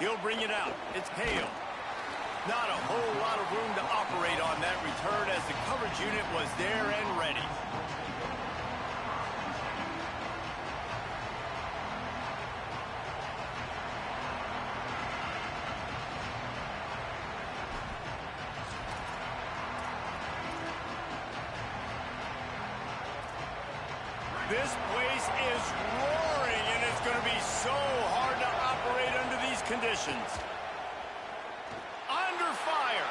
He'll bring it out. It's Hale. Not a whole lot of room to operate on that return as the coverage unit was there and ready. This place is roaring, and it's going to be so hard to operate under these conditions. Under fire.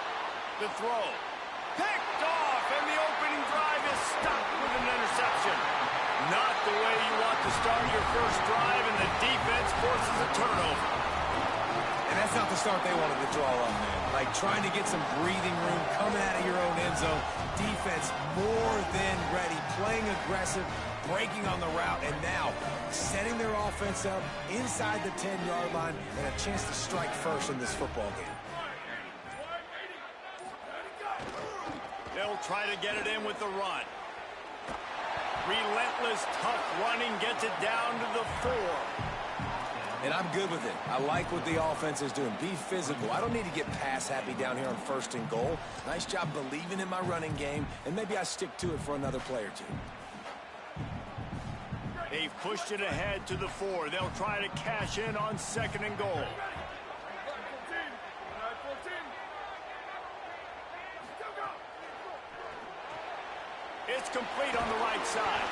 The throw. Picked off, and the opening drive is stopped with an interception. Not the way you want to start your first drive, and the defense forces a turnover. And that's not the start they wanted to draw up, man. Like trying to get some breathing room, coming out of your own end zone. Defense more than ready, playing aggressive, breaking on the route, and now setting their offense up inside the 10-yard line and a chance to strike first in this football game. They'll try to get it in with the run. Relentless, tough running gets it down to the 4. And I'm good with it. I like what the offense is doing. Be physical. I don't need to get pass happy down here on 1st and goal. Nice job believing in my running game, and maybe I stick to it for another play or two. They've pushed it ahead to the 4. They'll try to cash in on 2nd and goal. It's complete on the right side.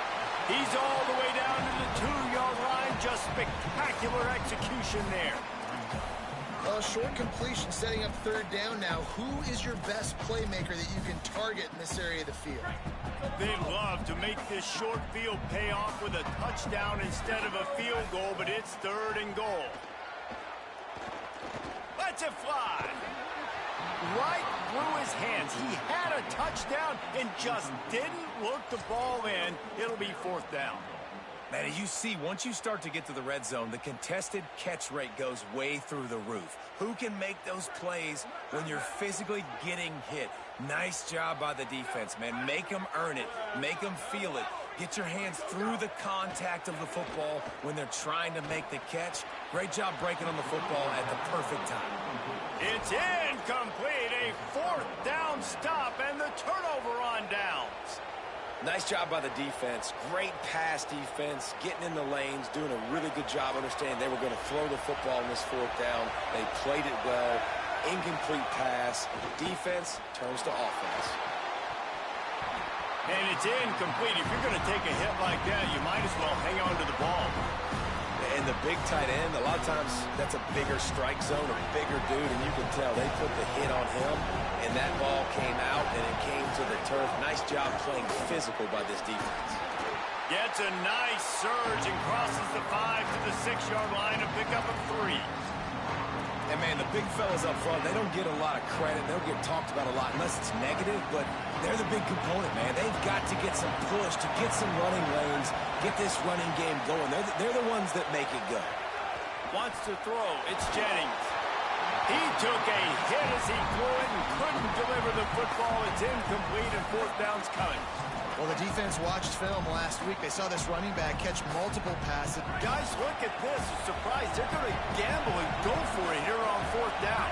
He's all the way down to the 2-yard line. Just spectacular execution there. Short completion setting up 3rd down now. Who is your best playmaker that you can target in this area of the field? They'd love to make this short field pay off with a touchdown instead of a field goal, but it's 3rd and goal. Let's it fly. Right through his hands. He had a touchdown and just didn't look the ball in. It'll be 4th down. Man, you see, once you start to get to the red zone, the contested catch rate goes way through the roof. Who can make those plays when you're physically getting hit? Nice job by the defense, man. Make them earn it. Make them feel it. Get your hands through the contact of the football when they're trying to make the catch. Great job breaking on the football at the perfect time. It's incomplete. A 4th down stop and the turnover on downs. Nice job by the defense. Great pass defense, getting in the lanes, doing a really good job understanding they were going to throw the football in this 4th down. They played it well. Incomplete pass. Defense turns to offense. And it's incomplete. If you're going to take a hit like that, you might as well hang on to the ball. And the big tight end, a lot of times that's a bigger strike zone, a bigger dude, and you can tell they put the hit on him, and that ball came out, and it came to the turf. Nice job playing physical by this defense. Gets a nice surge and crosses the 5 to the 6-yard line to pick up a 3. And, man, the big fellas up front, they don't get a lot of credit. They don't get talked about a lot unless it's negative, but they're the big component, man. They've got to get some push, to get some running lanes, get this running game going. They're the ones that make it go. Wants to throw. It's Jennings. He took a hit as he threw it and couldn't deliver the football. It's incomplete and 4th down's coming. Well, the defense watched film last week. They saw this running back catch multiple passes. Guys, look at this. Surprise. They're going to gamble and go for it here on 4th down.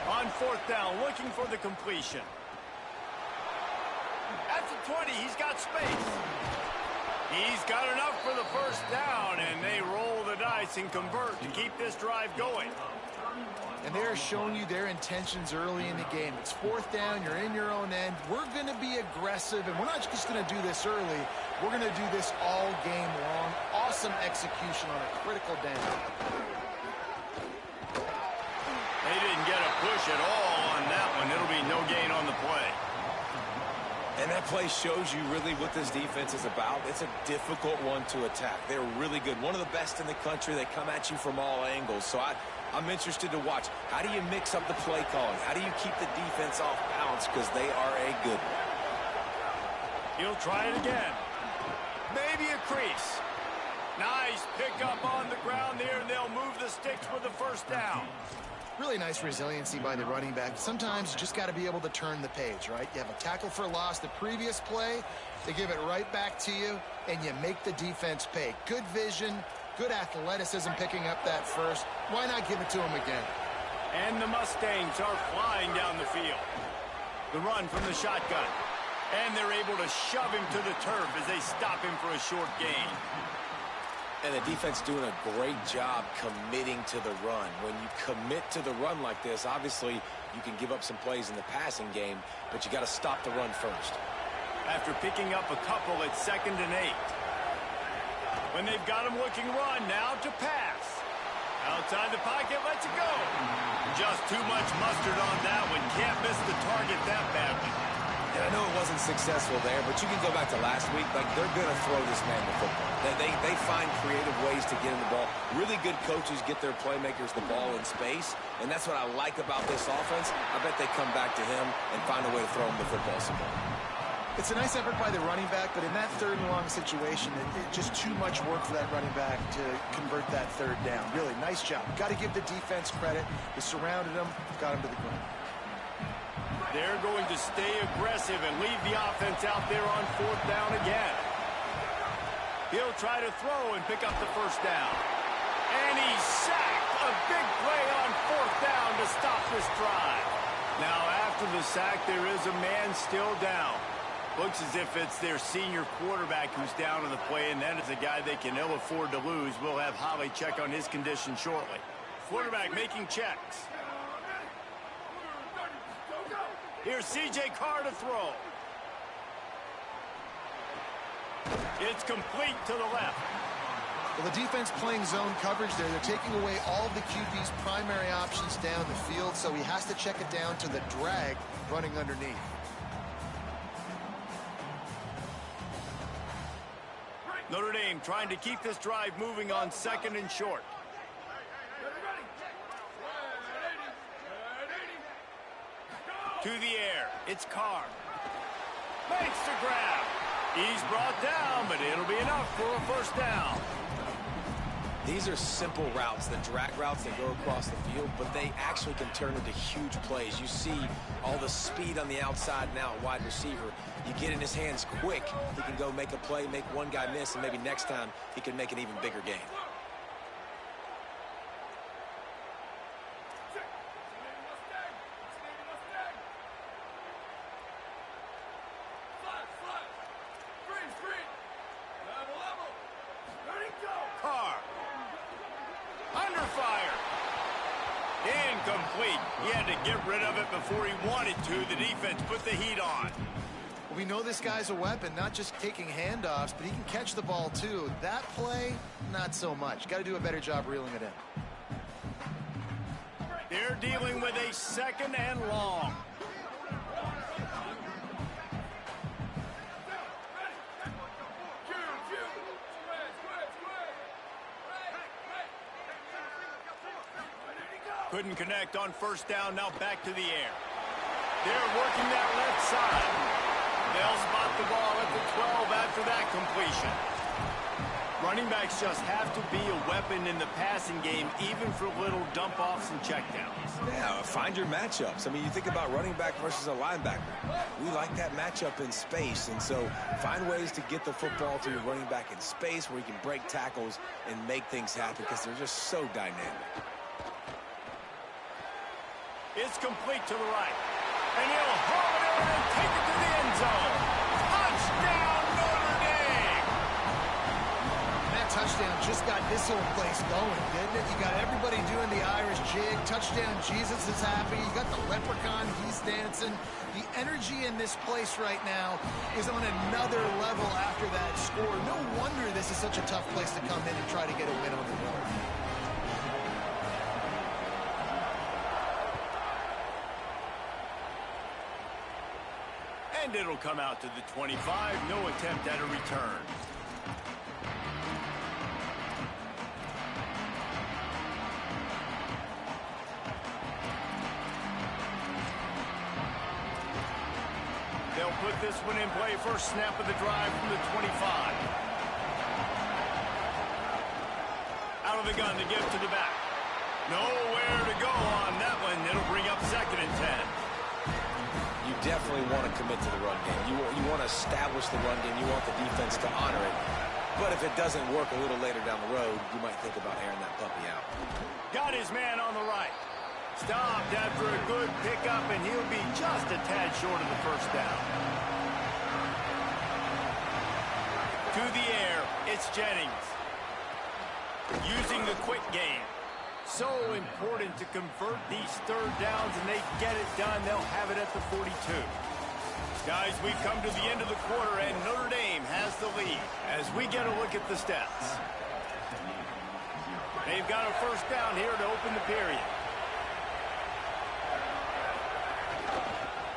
On 4th down, looking for the completion. At the 20, he's got space. He's got enough for the 1st down, and they roll the dice and convert to keep this drive going. And they're showing you their intentions early in the game. It's 4th down, you're in your own end. We're going to be aggressive, and we're not just going to do this early. We're going to do this all game long. Awesome execution on a critical down. They didn't get a push at all on that one. It'll be no gain on the play. And that play shows you really what this defense is about. It's a difficult one to attack. They're really good. One of the best in the country. They come at you from all angles. So I'm interested to watch. How do you mix up the play calling? How do you keep the defense off balance? Because they are a good one. He'll try it again. Maybe a crease. Nice pickup on the ground there, and they'll move the sticks for the 1st down. Really nice resiliency by the running back. Sometimes you just got to be able to turn the page, right? You have a tackle for loss the previous play. They give it right back to you, and you make the defense pay. Good vision, Good athleticism picking up that first. Why not give it to him again? And the Mustangs are flying down the field. The run from the shotgun. And they're able to shove him to the turf as they stop him for a short gain. And the defense doing a great job committing to the run. When you commit to the run like this, obviously you can give up some plays in the passing game, but you got to stop the run first. After picking up a couple at 2nd and 8. When they've got him looking run, now to pass. Outside the pocket, lets it go. Just too much mustard on that one. Can't miss the target that badly. And I know it wasn't successful there, but you can go back to last week. Like, they're going to throw this man the football. They find creative ways to get him the ball. Really good coaches get their playmakers the ball in space, and that's what I like about this offense. I bet they come back to him and find a way to throw him the football some more. It's a nice effort by the running back, but in that 3rd and long situation, it's just too much work for that running back to convert that 3rd down. Really, nice job. Got to give the defense credit. They surrounded him, got him to the ground. They're going to stay aggressive and leave the offense out there on 4th down again. He'll try to throw and pick up the 1st down. And he's sacked. A big play on 4th down to stop this drive. Now, after the sack, there is a man still down. Looks as if it's their senior quarterback who's down on the play, and that is a guy they can ill afford to lose. We'll have Holly check on his condition shortly. Quarterback making checks. Here's C.J. Carr to throw. It's complete to the left. Well, the defense playing zone coverage there. They're taking away all of the QB's primary options down the field, so he has to check it down to the drag running underneath. Notre Dame trying to keep this drive moving on 2nd and short. To the air, it's Carr. Makes the grab. He's brought down, but it'll be enough for a 1st down. These are simple routes, the drag routes that go across the field, but they actually can turn into huge plays. You see all the speed on the outside now at wide receiver. You get in his hands quick, he can go make a play, make one guy miss, and maybe next time he can make an even bigger gain. Incomplete. He had to get rid of it before he wanted to. The defense put the heat on. We know this guy's a weapon, not just taking handoffs, but he can catch the ball too. That play, not so much. Got to do a better job reeling it in. They're dealing with a 2nd and long. Couldn't connect on 1st down. Now back to the air. They're working that left side. They'll spot the ball at the 12 after that completion. Running backs just have to be a weapon in the passing game, even for little dump-offs and checkdowns. Yeah, find your matchups. I mean, you think about running back versus a linebacker. We like that matchup in space, and so find ways to get the football to your running back in space where you can break tackles and make things happen because they're just so dynamic. It's complete to the right. And he'll haul it in and take it to the end zone. Touchdown, Notre Dame! And that touchdown just got this whole place going, didn't it? You got everybody doing the Irish jig. Touchdown Jesus is happy. You got the leprechaun, he's dancing. The energy in this place right now is on another level after that score. No wonder this is such a tough place to come in and try to get a win on the road. And it'll come out to the 25. No attempt at a return. They'll put this one in play. First snap of the drive from the 25. Out of the gun to give to the back. Nowhere to go on that one. It'll bring up 2nd and 10. You definitely want to commit to the run game. You want to establish the run game. You want the defense to honor it. But if it doesn't work a little later down the road, you might think about airing that puppy out. Got his man on the right. Stopped after a good pickup, and he'll be just a tad short of the first down. To the air, it's Jennings. Using the quick game. So important to convert these third downs, and they get it done. They'll have it at the 42. Guys, we've come to the end of the quarter, and Notre Dame has the lead as we get a look at the stats. They've got a first down here to open the period.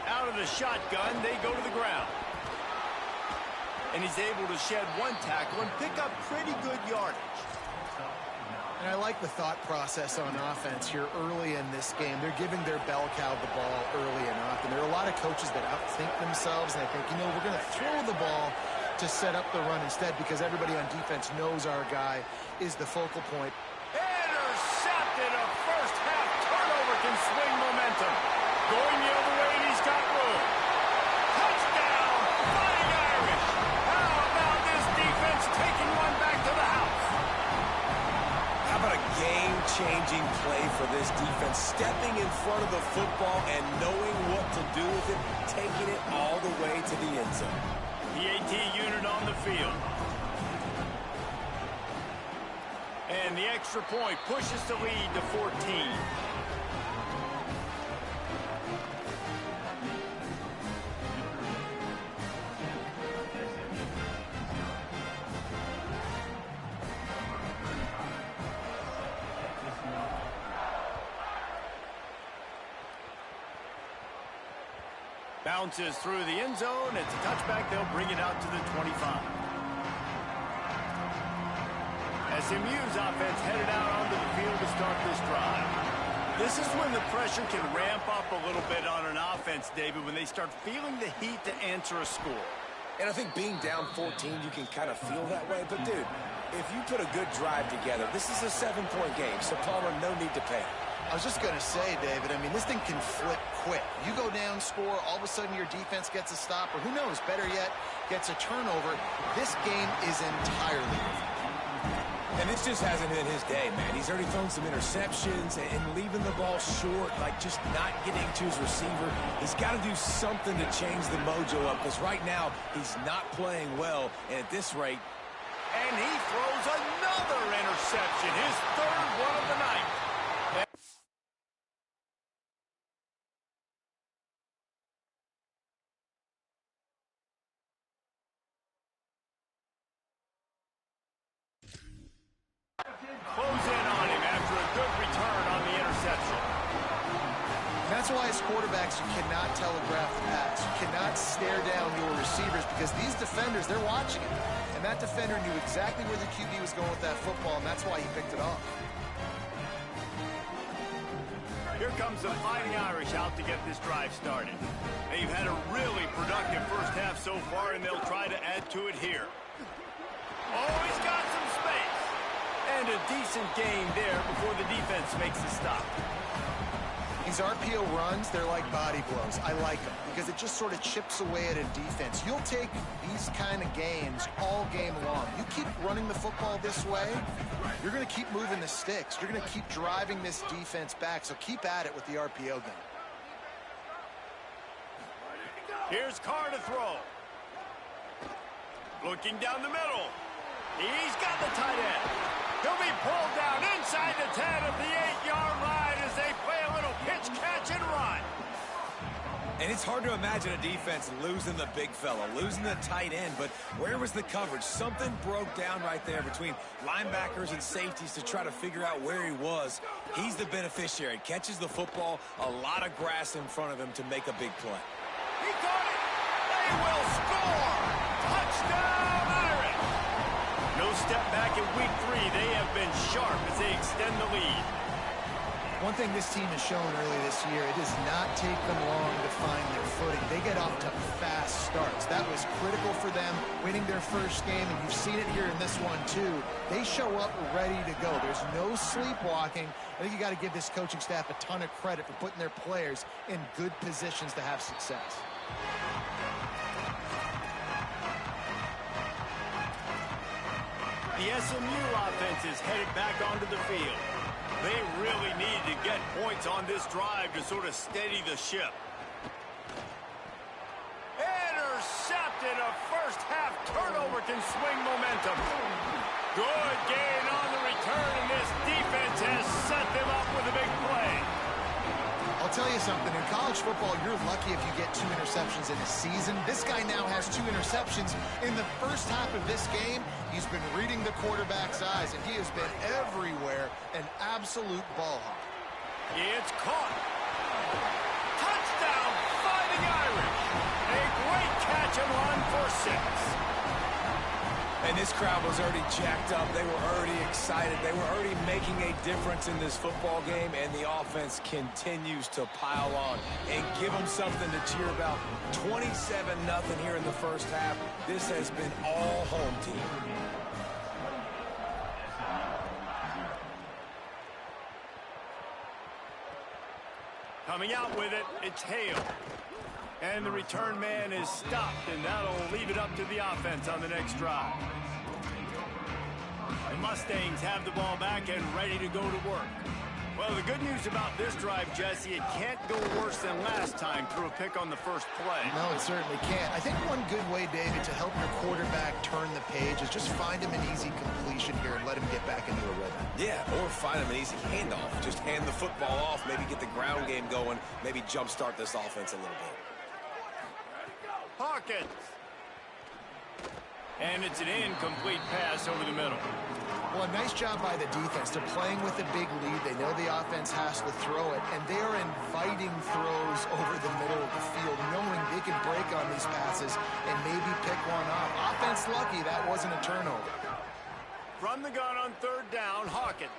Out of the shotgun, they go to the ground. And he's able to shed one tackle and pick up pretty good yardage. And I like the thought process on offense here early in this game. They're giving their bell cow the ball early enough. And there are a lot of coaches that outthink themselves, and they think, you know, we're going to throw the ball to set up the run instead because everybody on defense knows our guy is the focal point. Intercepted. A first half turnover can swing momentum. Going the other way, and he's got room. Touchdown, Fighting Irish. How about this defense taking one back to the house? How about a game-changing play for this defense? Stepping in front of the football and knowing what to do with it, taking it all the way to the end zone. The AT unit on the field. And the extra point pushes the lead to 14. Bounces through the end zone. It's a touchback. They'll bring it out to the 25. SMU's offense headed out onto the field to start this drive. This is when the pressure can ramp up a little bit on an offense, David, when they start feeling the heat to answer a score. And I think being down 14, you can kind of feel that way. But, dude, if you put a good drive together, this is a 7-point game, so Palmer, no need to panic. I was just going to say, David, I mean, this thing can flip quick. You go down, score, all of a sudden your defense gets a stop, or who knows, better yet, gets a turnover. This game is entirely different. And this just hasn't been his day, man. He's already thrown some interceptions and leaving the ball short, like just not getting to his receiver. He's got to do something to change the mojo up, because right now he's not playing well, and at this rate. And he throws another interception, his third one of the night. Close in on him after a good return on the interception. That's why as quarterbacks, you cannot telegraph the pass. You cannot stare down your receivers because these defenders, they're watching it. And that defender knew exactly where the QB was going with that football, and that's why he picked it off. Here comes the Fighting Irish out to get this drive started. They've had a really productive first half so far, and they'll try to add to it here. Oh, he's got some space. And a decent game there before the defense makes the stop. These RPO runs, they're like body blows. I like them because it just sort of chips away at a defense. You'll take these kind of games all game long. You keep running the football this way, you're going to keep moving the sticks. You're going to keep driving this defense back, so keep at it with the RPO game. Here's Carr to throw. Looking down the middle. He's got the tight end. He'll be pulled down inside the 10 of the 8-yard line as they play a little pitch, catch, and run. And it's hard to imagine a defense losing the big fella, losing the tight end, but where was the coverage? Something broke down right there between linebackers and safeties to try to figure out where he was. He's the beneficiary. Catches the football, a lot of grass in front of him to make a big play. He got it. They will score. Touchdown, Irish. No step back in week 3. They have been sharp as they extend the lead. One thing this team has shown early this year, it does not take them long to find their footing. They get off to fast starts. That was critical for them, winning their first game, and you've seen it here in this one too. They show up ready to go. There's no sleepwalking. I think you got to give this coaching staff a ton of credit for putting their players in good positions to have success. The SMU offense is headed back onto the field. They really need to get points on this drive to sort of steady the ship. Intercepted. A first-half turnover can swing momentum. Good gain on the return, and this defense has set them up with a big play. I'll tell you something. In college football, you're lucky if you get 2 interceptions in a season. This guy now has 2 interceptions. In the first half of this game, he's been reading the quarterback's eyes, and he has been everywhere, an absolute ball hawk. It's caught. Touchdown, Fighting Irish. A great catch and run for 6. And this crowd was already jacked up. They were already excited. They were already making a difference in this football game, and the offense continues to pile on and give them something to cheer about. 27-0 here in the first half. This has been all home team. Coming out with it, it's Hale. And the return man is stopped, and that'll leave it up to the offense on the next drive. The Mustangs have the ball back and ready to go to work. Well, the good news about this drive, Jesse, it can't go worse than last time through a pick on the first play. No, it certainly can't. I think one good way, David, to help your quarterback turn the page is just find him an easy completion here and let him get back into a rhythm. Yeah, or find him an easy handoff. Just hand the football off, maybe get the ground game going, maybe jumpstart this offense a little bit. Hawkins. And it's an incomplete pass over the middle. Well, a nice job by the defense. They're playing with a big lead. They know the offense has to throw it, and they are inviting throws over the middle of the field, knowing they can break on these passes and maybe pick one off. Offense lucky that wasn't a turnover. From the gun on 3rd down, Hawkins.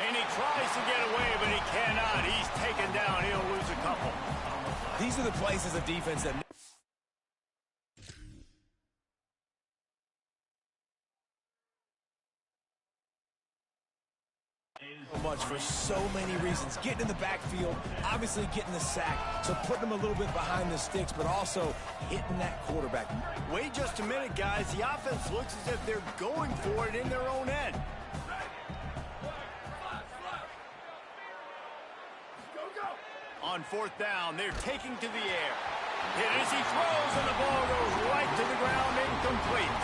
And he tries to get away, but he cannot. He's taken down. He'll lose a couple. These are the places of defense that so much for so many reasons. Getting in the backfield, obviously getting the sack, so putting them a little bit behind the sticks, but also hitting that quarterback. Wait just a minute, guys. The offense looks as if they're going for it in their own end. On 4th down, they're taking to the air. Hit as he throws, and the ball goes right to the ground, incomplete.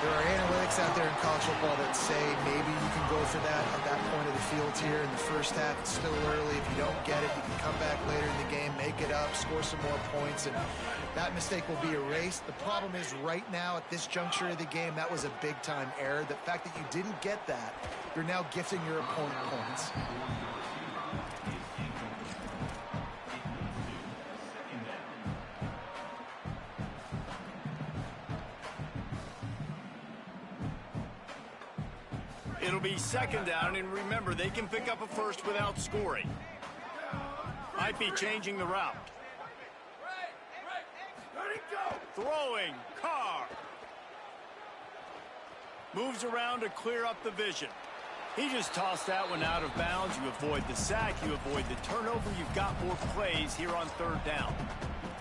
There are analytics out there in college football that say maybe you can go for that at that point of the field here in the first half. It's still early. If you don't get it, you can come back later in the game, make it up, score some more points, and that mistake will be erased. The problem is right now at this juncture of the game, that was a big-time error. The fact that you didn't get that, you're now gifting your opponent points. It'll be 2nd down, and remember, they can pick up a first without scoring. Might be changing the route. Throwing, Carr. Moves around to clear up the vision. He just tossed that one out of bounds. You avoid the sack, you avoid the turnover. You've got more plays here on 3rd down.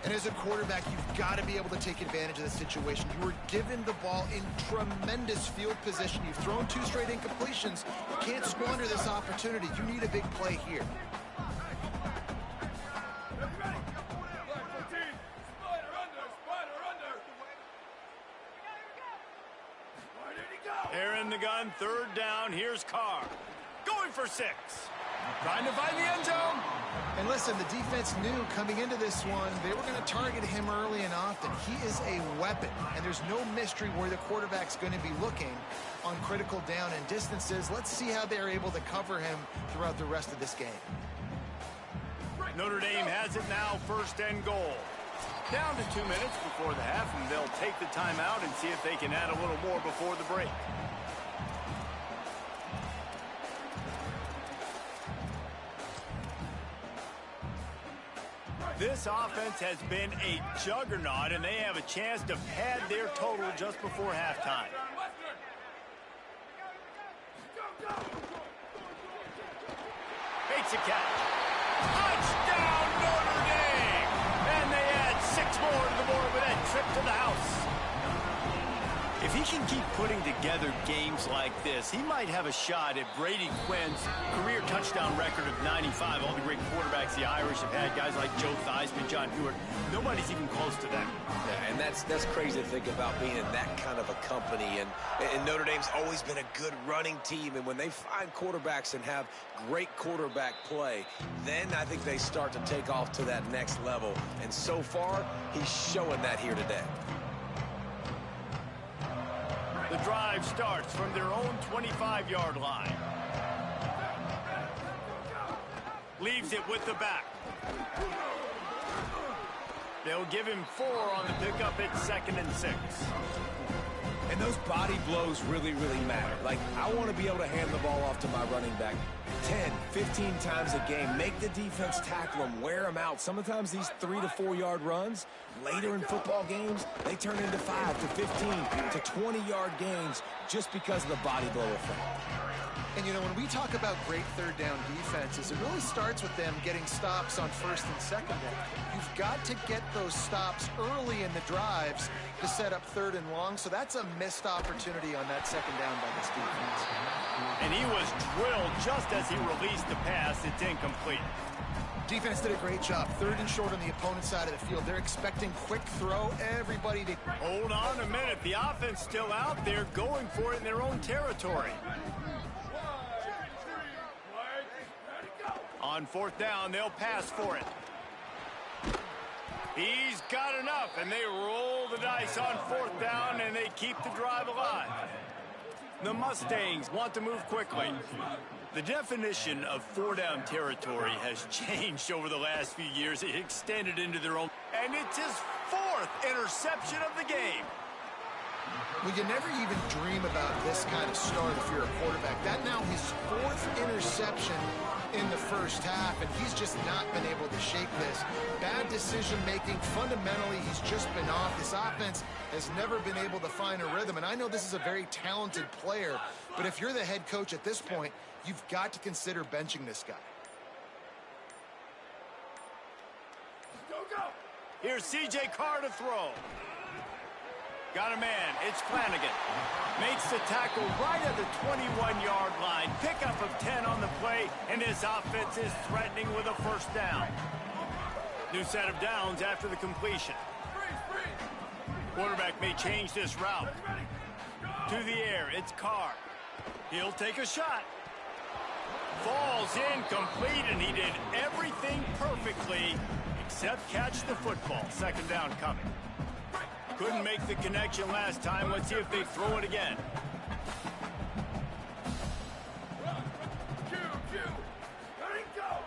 And as a quarterback, you've got to be able to take advantage of the situation. You were given the ball in tremendous field position. You've thrown 2 straight incompletions. You can't squander this opportunity. You need a big play here. They're in the gun, 3rd down. Here's Carr. Going for 6. Trying to find the end zone. And listen, the defense knew coming into this one, they were going to target him early and often. He is a weapon, and there's no mystery where the quarterback's going to be looking on critical down and distances. Let's see how they're able to cover him throughout the rest of this game. Notre Dame has it now, 1st and goal. Down to 2 minutes before the half, and they'll take the timeout and see if they can add a little more before the break. This offense has been a juggernaut, and they have a chance to pad their total just before halftime. Makes a catch. Touchdown, Notre Dame! And they add 6 more to the board with that trip to the house. he can keep putting together games like this, he might have a shot at Brady Quinn's career touchdown record of 95. All the great quarterbacks the Irish have had, guys like Joe Theismann, John Hewitt, nobody's even close to that. Yeah, and that's crazy to think about being in that kind of a company. And Notre Dame's always been a good running team. And when they find quarterbacks and have great quarterback play, then I think they start to take off to that next level. And so far, he's showing that here today. The drive starts from their own 25-yard line. Leaves it with the back. They'll give him 4 on the pickup at 2nd and 6. And those body blows really, really matter. Like, I want to be able to hand the ball off to my running back 10, 15 times a game. Make the defense tackle them, wear them out. Sometimes these 3 to 4 yard runs, later in football games, they turn into 5 to 15 to 20-yard gains just because of the body blow effect. And, you know, when we talk about great third down defenses, it really starts with them getting stops on 1st and 2nd down. You've got to get those stops early in the drives to set up 3rd and long, so that's a missed opportunity on that 2nd down by this defense. And he was drilled just as he released the pass. It's incomplete. Defense did a great job. 3rd and short on the opponent's side of the field. They're expecting quick throw. Everybody to... Hold on a minute. The offense still out there going for it in their own territory. On 4th down, they'll pass for it. He's got enough, and they roll the dice on 4th down, and they keep the drive alive. The Mustangs want to move quickly. The definition of 4-down territory has changed over the last few years. It extended into their own, and it's his 4th interception of the game. Well, you never even dream about this kind of start if you're a quarterback. That now his 4th interception in the first half, and he's just not been able to shake this. Bad decision-making. Fundamentally, he's just been off. This offense has never been able to find a rhythm, and I know this is a very talented player, but if you're the head coach at this point, you've got to consider benching this guy. Here's C.J. Carr to throw. Got a man. It's Flanagan. Makes the tackle right at the 21-yard line. Pickup of 10 on the play, and his offense is threatening with a 1st down. New set of downs after the completion. Quarterback may change this route. To the air, it's Carr. He'll take a shot. Falls incomplete, and he did everything perfectly except catch the football. 2nd down coming. Couldn't make the connection last time. Let's see if they throw it again.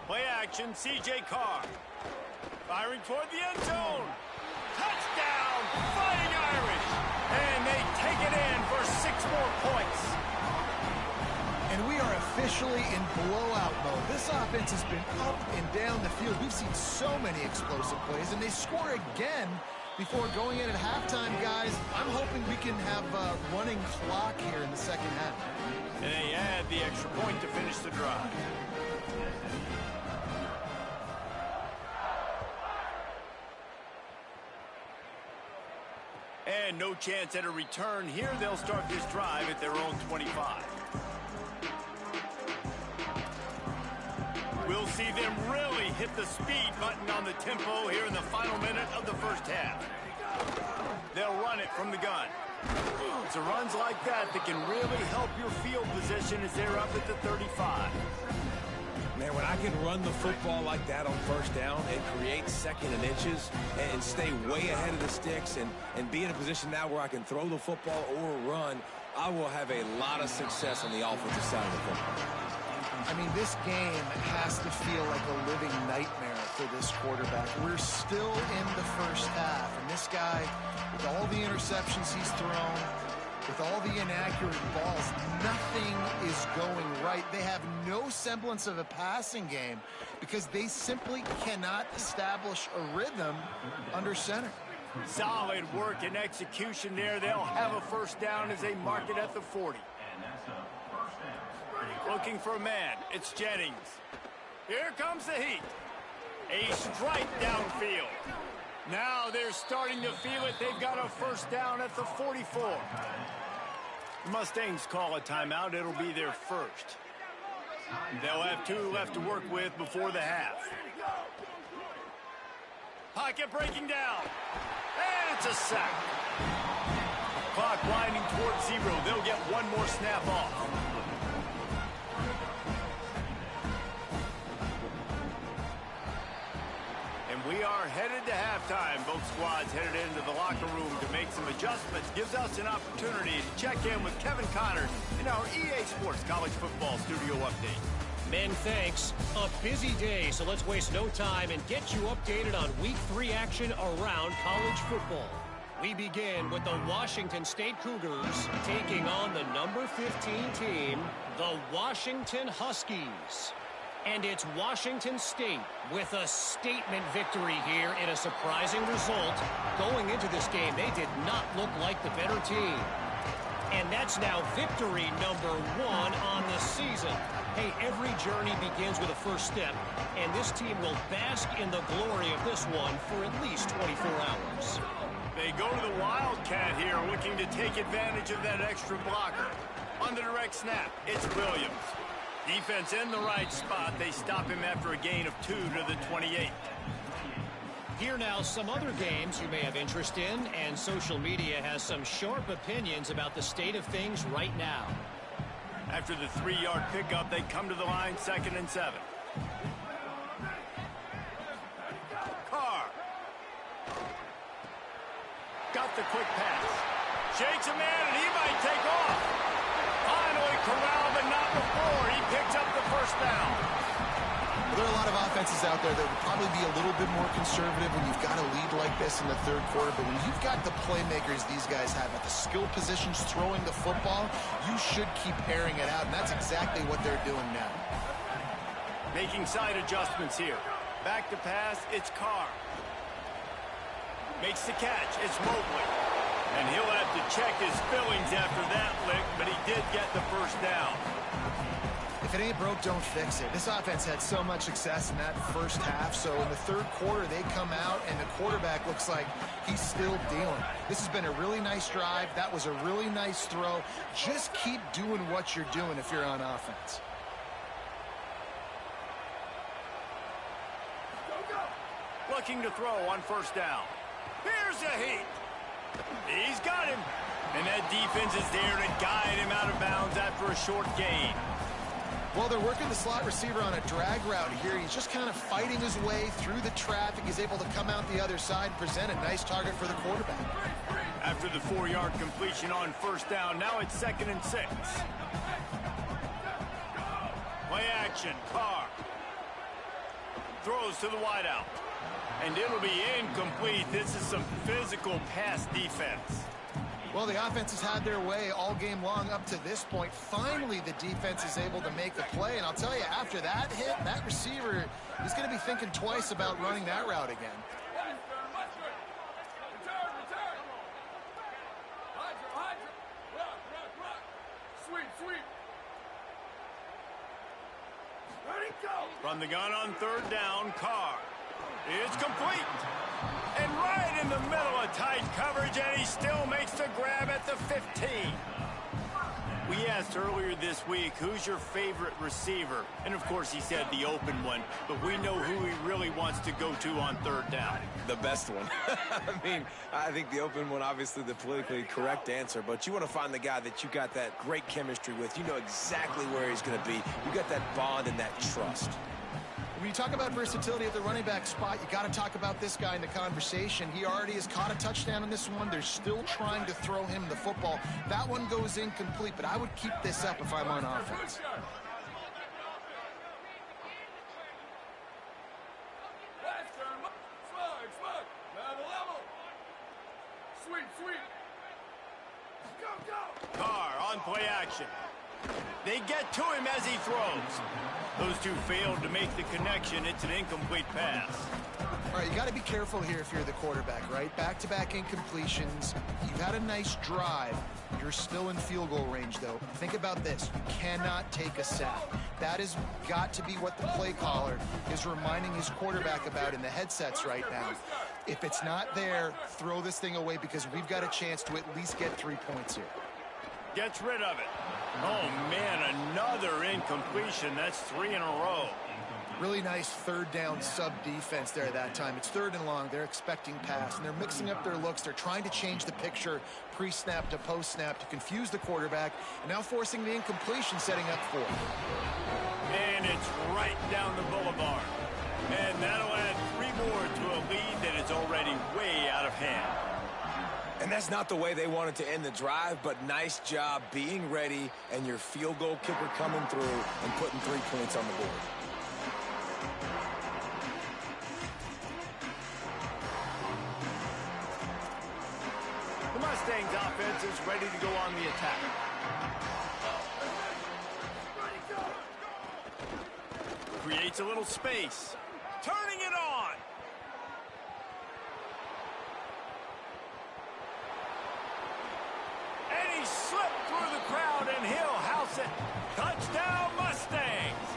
Play action, C.J. Carr. Firing toward the end zone. Touchdown, Fighting Irish. And they take it in for 6 more points. And we are officially in blowout mode. This offense has been up and down the field. We've seen so many explosive plays, and they score again before going in at halftime, guys. I'm hoping we can have a running clock here in the 2nd half. And they add the extra point to finish the drive. And no chance at a return here. They'll start this drive at their own 25. We'll see them really hit the speed button on the tempo here in the final minute of the 1st half. They'll run it from the gun. It's the runs like that that can really help your field position as they're up at the 35. Man, when I can run the football like that on 1st down and create 2nd and inches and stay way ahead of the sticks and be in a position now where I can throw the football or run, I will have a lot of success on the offensive side of the football. I mean, this game has to feel like a living nightmare for this quarterback. We're still in the 1st half, and this guy, with all the interceptions he's thrown, with all the inaccurate balls, nothing is going right. They have no semblance of a passing game because they simply cannot establish a rhythm under center. Solid work and execution there. They'll have a 1st down as they mark it at the 40. Looking for a man. It's Jennings. Here comes the heat. A strike downfield. Now they're starting to feel it. They've got a first down at the 44. The Mustangs call a timeout. It'll be their first. They'll have 2 left to work with before the half. Pocket breaking down. And it's a sack. Clock winding towards 0. They'll get 1 more snap off. And we are headed to halftime. Both squads headed into the locker room to make some adjustments. Gives us an opportunity to check in with Kevin Connors in our EA Sports College Football Studio Update. Men, thanks. A busy day, so let's waste no time and get you updated on Week 3 action around college football. We begin with the Washington State Cougars taking on the number 15 team, the Washington Huskies. And it's Washington State with a statement victory here in a surprising result. Going into this game, they did not look like the better team. And that's now victory number 1 on the season. Hey, every journey begins with a first step, and this team will bask in the glory of this one for at least 24 hours. They go to the Wildcat here, looking to take advantage of that extra blocker. On the direct snap, it's Williams. Defense in the right spot. They stop him after a gain of 2 to the 28. Here now some other games you may have interest in, and social media has some sharp opinions about the state of things right now. After the 3-yard pickup, they come to the line, 2nd and 7. Carr. Got the quick pass. Shakes a man, and he might take off. Finally corralled, but not before. He picks up the first down. Well, there are a lot of offenses out there that would probably be a little bit more conservative when you've got a lead like this in the 3rd quarter. But when you've got the playmakers these guys have at the skill positions throwing the football, you should keep airing it out. And that's exactly what they're doing now. Making side adjustments here. Back to pass, it's Carr. Makes the catch, it's Mobley. And he'll have to check his fillings after that lick, but he did get the first down. If it ain't broke, don't fix it. This offense had so much success in that first half, so in the 3rd quarter, they come out, and the quarterback looks like he's still dealing. This has been a really nice drive. That was a really nice throw. Just keep doing what you're doing if you're on offense. Looking to throw on first down. Here's a heat. He's got him. And that defense is there to guide him out of bounds after a short gain. Well, they're working the slot receiver on a drag route here. He's just kind of fighting his way through the traffic. He's able to come out the other side and present a nice target for the quarterback. After the 4-yard completion on first down, now it's 2nd and 6. Play action, Carr. Throws to the wideout. And it'll be incomplete. This is some physical pass defense. Well, the offense has had their way all game long up to this point. Finally, the defense is able to make the play. And I'll tell you, after that hit, that receiver is going to be thinking twice about running that route again. From the gun on 3rd down, Carr. It's complete. And right in the middle of tight coverage, and he still makes the grab at the 15. We asked earlier this week, who's your favorite receiver? And, of course, he said the open one. But we know who he really wants to go to on 3rd down. The best one. I mean, I think the open one, obviously the politically correct answer, but you want to find the guy that you got that great chemistry with. You know exactly where he's going to be. You got that bond and that trust. When you talk about versatility at the running back spot, you got to talk about this guy in the conversation. He already has caught a touchdown in this one. They're still trying to throw him the football. That one goes incomplete, but I would keep this up if I'm on offense. Carr on play action. They get to him as he throws. Those two failed to make the connection. It's an incomplete pass. All right, you got to be careful here if you're the quarterback, right? Back-to-back incompletions. You've had a nice drive. You're still in field goal range, though. Think about this. You cannot take a sack. That has got to be what the play caller is reminding his quarterback about in the headsets right now. If it's not there, throw this thing away because we've got a chance to at least get 3 points here. Gets rid of it. Oh, man, another incompletion. That's 3 in a row. Really nice third down sub defense there that time. It's 3rd and long. They're expecting pass, and they're mixing up their looks. They're trying to change the picture pre-snap to post-snap to confuse the quarterback, and now forcing the incompletion, setting up 4th. And it's right down the boulevard. And that'll add 3 more to a lead that is already way out of hand. And that's not the way they wanted to end the drive, but nice job being ready and your field goal kicker coming through and putting 3 points on the board. The Mustangs offense is ready to go on the attack. Creates a little space. Turning it on. And he slipped through the crowd and he'll house it. Touchdown Mustangs.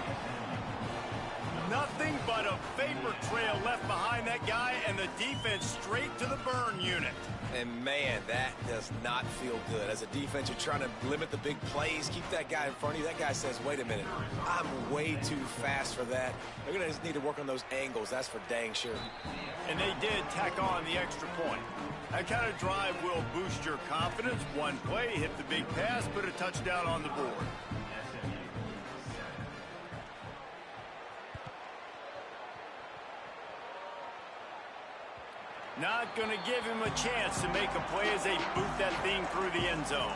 Nothing but a vapor trail left behind that guy and the defense straight to the burn unit. And, man, that does not feel good. As a defense, you're trying to limit the big plays, keep that guy in front of you. That guy says, wait a minute, I'm way too fast for that. They're going to just need to work on those angles. That's for dang sure. And they did tack on the extra point. That kind of drive will boost your confidence. One play, hit the big pass, put a touchdown on the board. Not going to give him a chance to make a play as they boot that thing through the end zone.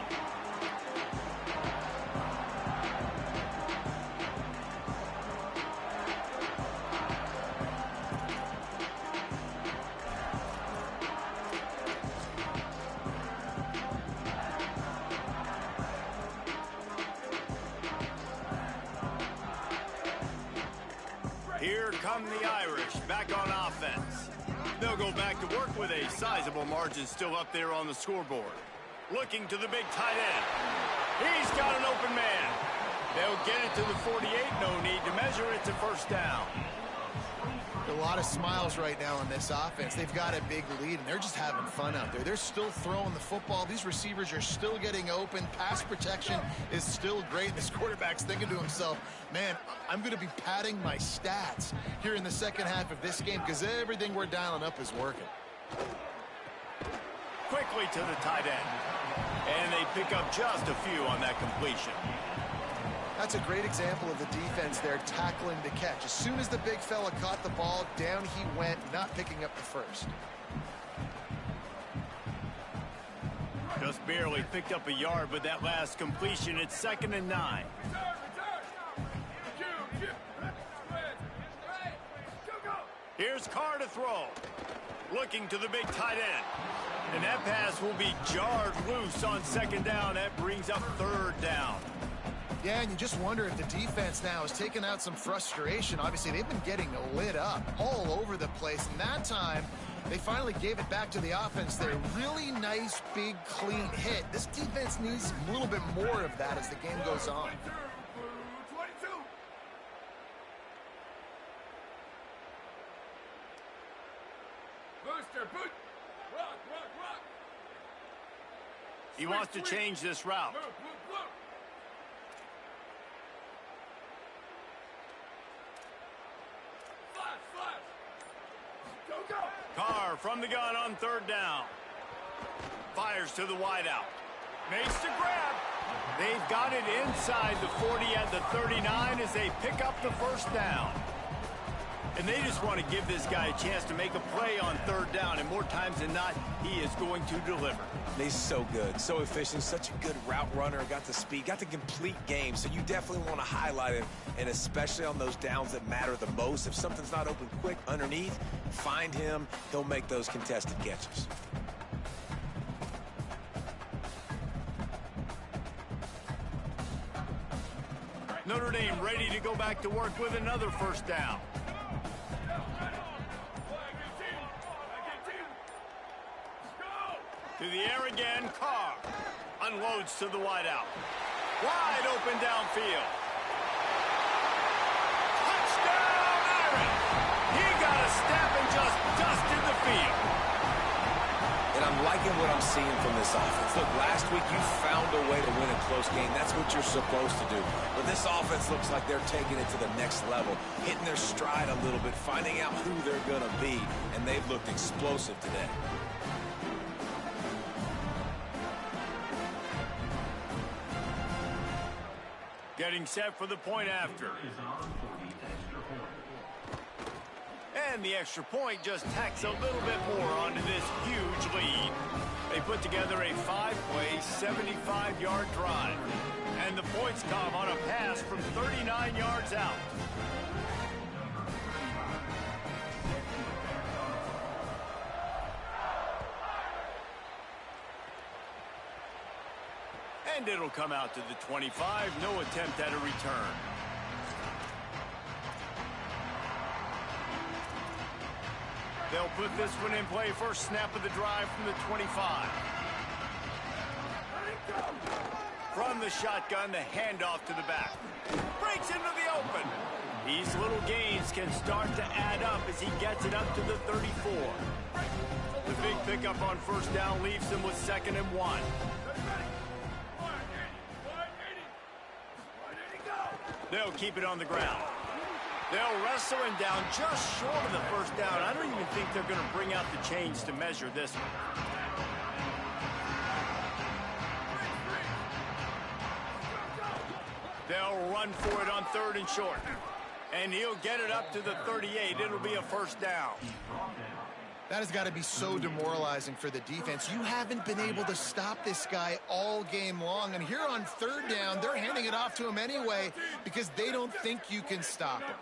Here come the Irish back on offense. They'll go back to work with a sizable margin still up there on the scoreboard. Looking to the big tight end. He's got an open man. They'll get it to the 48. No need to measure it to first down. A lot of smiles right now on this offense. They've got a big lead, and they're just having fun out there. They're still throwing the football. These receivers are still getting open. Pass protection is still great. This quarterback's thinking to himself, man, I'm going to be padding my stats here in the second half of this game because everything we're dialing up is working. Quickly to the tight end. And they pick up just a few on that completion. That's a great example of the defense there tackling the catch. As soon as the big fella caught the ball, down he went, not picking up the first. Just barely picked up a yard, but that last completion, it's 2nd and 9. Here's Carr to throw. Looking to the big tight end. And that pass will be jarred loose on 2nd down. That brings up 3rd down. Yeah, and you just wonder if the defense now has taken out some frustration. Obviously, they've been getting lit up all over the place. And that time, they finally gave it back to the offense there. Really nice, big, clean hit. This defense needs a little bit more of that as the game goes on. He wants to change this route. Carr from the gun on 3rd down. Fires to the wideout. Makes the grab. They've got it inside the 40 at the 39 as they pick up the first down. And they just want to give this guy a chance to make a play on 3rd down. And more times than not, he is going to deliver. He's so good, so efficient, such a good route runner, got the speed, got the complete game. So you definitely want to highlight him, and especially on those downs that matter the most. If something's not open quick underneath, find him. He'll make those contested catches. Notre Dame ready to go back to work with another first down. To the air again, Carr unloads to the wideout. Wide open downfield. Touchdown, Irish! He got a snap and just dusted the field. And I'm liking what I'm seeing from this offense. Look, last week you found a way to win a close game. That's what you're supposed to do. But this offense looks like they're taking it to the next level, hitting their stride a little bit, finding out who they're going to be, and they've looked explosive today. Getting set for the point after. And the extra point just tacks a little bit more onto this huge lead. They put together a 5-play, 75-yard drive. And the points come on a pass from 39 yards out. And it'll come out to the 25. No attempt at a return. They'll put this one in play. First snap of the drive from the 25. From the shotgun, the handoff to the back. Breaks into the open. These little gains can start to add up as he gets it up to the 34. The big pickup on first down leaves him with 2nd and 1. They'll keep it on the ground. They'll wrestle him down just short of the first down. I don't even think they're going to bring out the chains to measure this one. They'll run for it on 3rd and short. And he'll get it up to the 38. It'll be a first down. That has got to be so demoralizing for the defense. You haven't been able to stop this guy all game long. And here on 3rd down, they're handing it off to him anyway because they don't think you can stop him.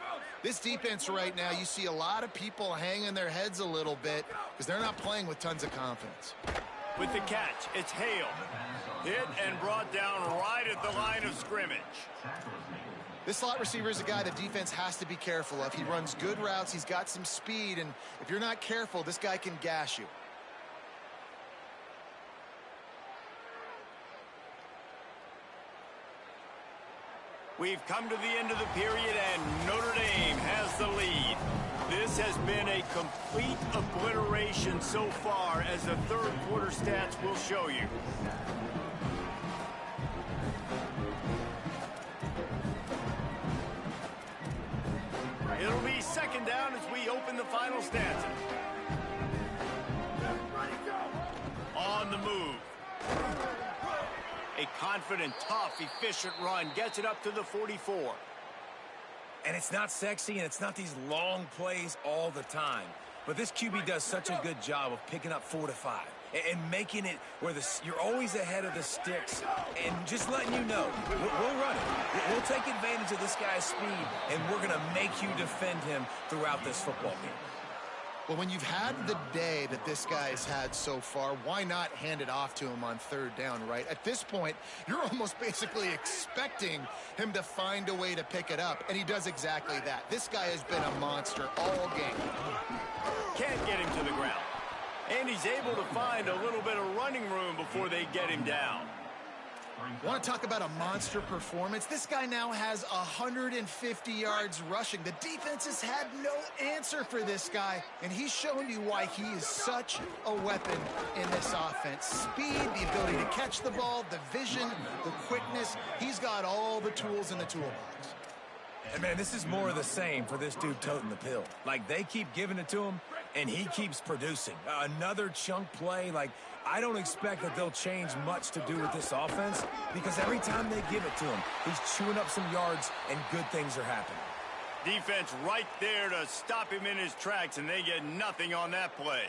This defense right now, you see a lot of people hanging their heads a little bit because they're not playing with tons of confidence. With the catch, it's Hale. Hit and brought down right at the line of scrimmage. This slot receiver is a guy the defense has to be careful of. He runs good routes. He's got some speed. And if you're not careful, this guy can gash you. We've come to the end of the period, and Notre Dame has the lead. This has been a complete obliteration so far, as the 3rd quarter stats will show you. It'll be 2nd down as we open the final stanza. On the move. A confident, tough, efficient run gets it up to the 44. And it's not sexy, and it's not these long plays all the time. But this QB does such a good job of picking up 4 to 5 and making it where you're always ahead of the sticks and just letting you know, we'll run it. We'll take advantage of this guy's speed, and we're going to make you defend him throughout this football game. Well, when you've had the day that this guy's had so far, why not hand it off to him on 3rd down, right? At this point, you're almost basically expecting him to find a way to pick it up, and he does exactly that. This guy has been a monster all game. Can't get him to the ground. And he's able to find a little bit of running room before they get him down. Want to talk about a monster performance? This guy now has 150 yards rushing. The defense has had no answer for this guy, and he's shown you why he is such a weapon in this offense. Speed, the ability to catch the ball, the vision, the quickness. He's got all the tools in the toolbox. And, man, this is more of the same for this dude toting the pill. Like, they keep giving it to him, and he keeps producing. Another chunk play, like, I don't expect that they'll change much to do with this offense because every time they give it to him, he's chewing up some yards and good things are happening. Defense right there to stop him in his tracks, and they get nothing on that play.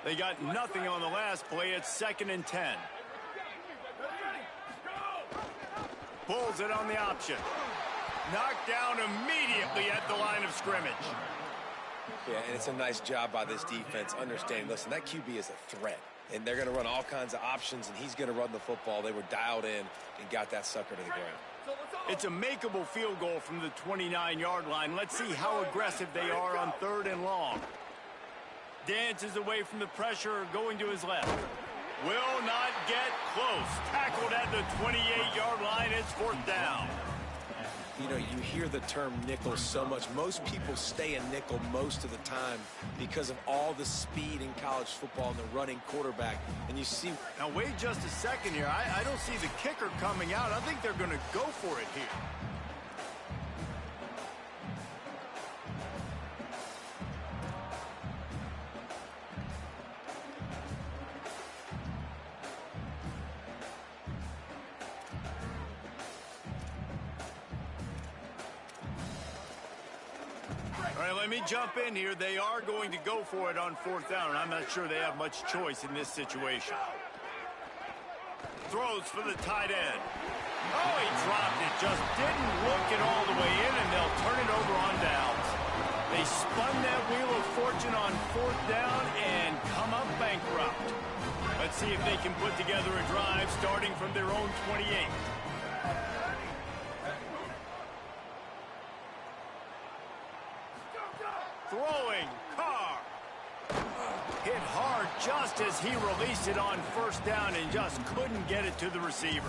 They got nothing on the last play. It's 2nd and 10. Pulls it on the option. Knocked down immediately at the line of scrimmage. Yeah, and it's a nice job by this defense understanding, listen, that QB is a threat. And they're going to run all kinds of options, and he's going to run the football. They were dialed in and got that sucker to the ground. It's a makeable field goal from the 29-yard line. Let's see how aggressive they are on 3rd and long. Dances away from the pressure, going to his left. Will not get close. Tackled at the 28-yard line. It's 4th down. You know, you hear the term nickel so much. Most people stay a nickel most of the time because of all the speed in college football and the running quarterback. And you see... Now, wait just a second here. I don't see the kicker coming out. I think they're going to go for it here. All right, let me jump in here. They are going to go for it on 4th down, and I'm not sure they have much choice in this situation. Throws for the tight end. Oh, he dropped it. Just didn't look it all the way in, and they'll turn it over on downs. They spun that wheel of fortune on 4th down and come up bankrupt. Let's see if they can put together a drive starting from their own 28. Throwing, Carr. Hit hard just as he released it on 1st down and just couldn't get it to the receiver.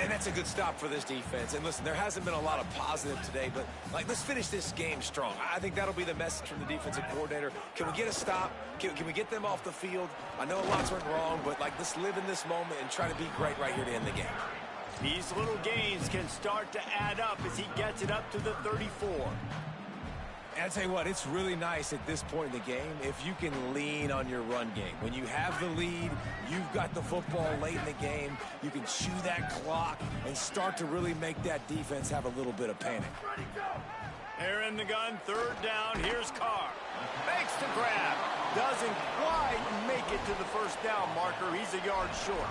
And that's a good stop for this defense. And listen, there hasn't been a lot of positive today, but let's finish this game strong. I think that'll be the message from the defensive coordinator. Can we get a stop? Can we get them off the field? I know lots went wrong, but let's live in this moment and try to be great right here to end the game. These little gains can start to add up as he gets it up to the 34. And I tell you what, it's really nice at this point in the game if you can lean on your run game. When you have the lead, you've got the football late in the game, you can chew that clock and start to really make that defense have a little bit of panic. They're in the gun, 3rd down, here's Carr. Makes the grab. Doesn't quite make it to the 1st down marker. He's a yard short.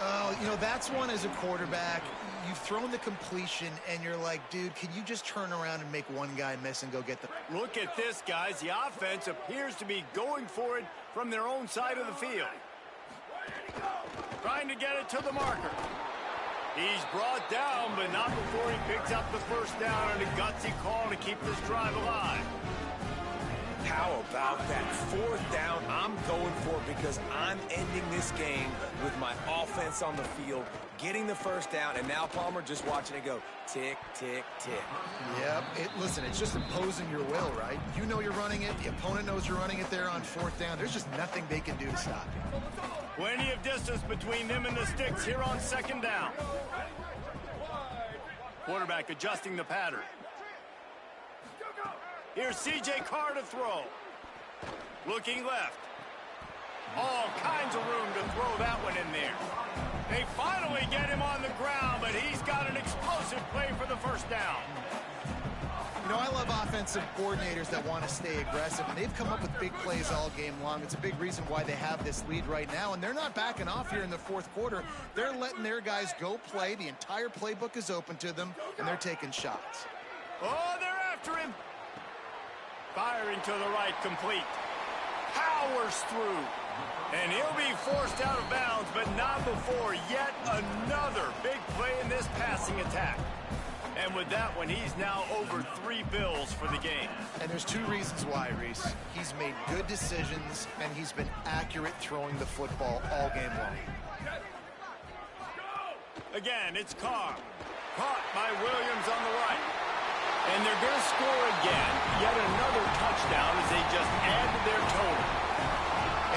Oh, you know, that's one as a quarterback. You've thrown the completion, and you're like, dude, can you just turn around and make one guy miss and go get the... Look at this, guys. The offense appears to be going for it from their own side of the field. Trying to get it to the marker. He's brought down, but not before he picks up the 1st down and a gutsy call to keep this drive alive. How about that 4th down? I'm going for it because I'm ending this game with my offense on the field, getting the 1st down, and now Palmer just watching it go tick, tick, tick. Yep. Listen, it's just imposing your will, right? You know you're running it. The opponent knows you're running it there on 4th down. There's just nothing they can do to stop you. Plenty of distance between them and the sticks here on 2nd down. Quarterback adjusting the pattern. Here's C.J. Carr to throw. Looking left. All kinds of room to throw that one in there. They finally get him on the ground, but he's got an explosive play for the 1st down. You know, I love offensive coordinators that want to stay aggressive, and they've come up with big plays all game long. It's a big reason why they have this lead right now, and they're not backing off here in the 4th quarter. They're letting their guys go play. The entire playbook is open to them, and they're taking shots. Oh, they're after him. Firing to the right, complete. Powers through. And he'll be forced out of bounds, but not before yet another big play in this passing attack. And with that one, he's now over 3 bills for the game. And there's 2 reasons why, Reese. He's made good decisions, and he's been accurate throwing the football all game long. Again, it's Carr. Caught by Williams on the right. And they're going to score again. Yet another touchdown as they just add to their total.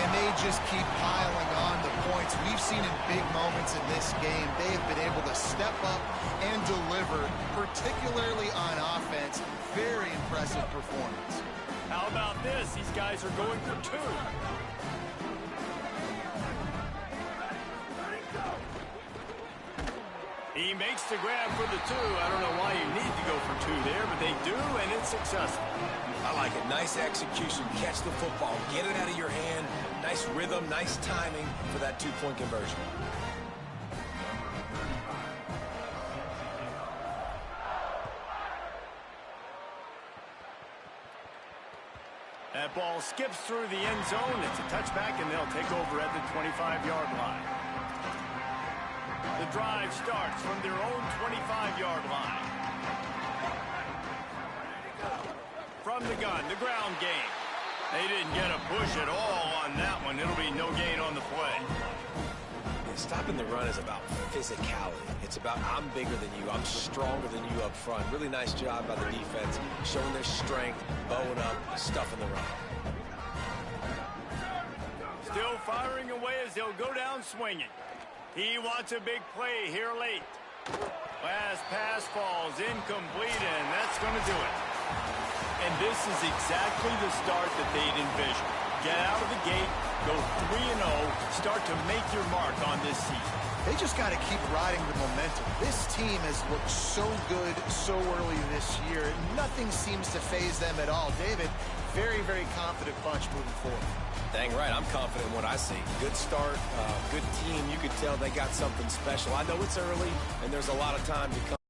And they just keep piling on the points. We've seen in big moments in this game, they have been able to step up and deliver, particularly on offense. Very impressive performance. How about this? These guys are going for 2. He makes the grab for the 2. I don't know why you need to go for 2 there, but they do, and it's successful. I like it. Nice execution. Catch the football. Get it out of your hand. Nice rhythm, nice timing for that 2-point conversion. That ball skips through the end zone. It's a touchback, and they'll take over at the 25-yard line. The drive starts from their own 25-yard line. From the gun, the ground game. They didn't get a push at all on that one. It'll be no gain on the play. Stopping the run is about physicality. It's about I'm bigger than you, I'm stronger than you up front. Really nice job by the defense, showing their strength, bowing up, stuffing the run. Still firing away as he'll go down swinging. He wants a big play here late. Last pass falls incomplete, and that's going to do it. And this is exactly the start that they'd envisioned. Get out of the gate, go 3-0, start to make your mark on this season. They just got to keep riding the momentum. This team has looked so good so early this year. Nothing seems to faze them at all. David, very, very confident bunch moving forward. Dang right, I'm confident in what I see. Good start, good team. You could tell they got something special. I know it's early, and there's a lot of time to come.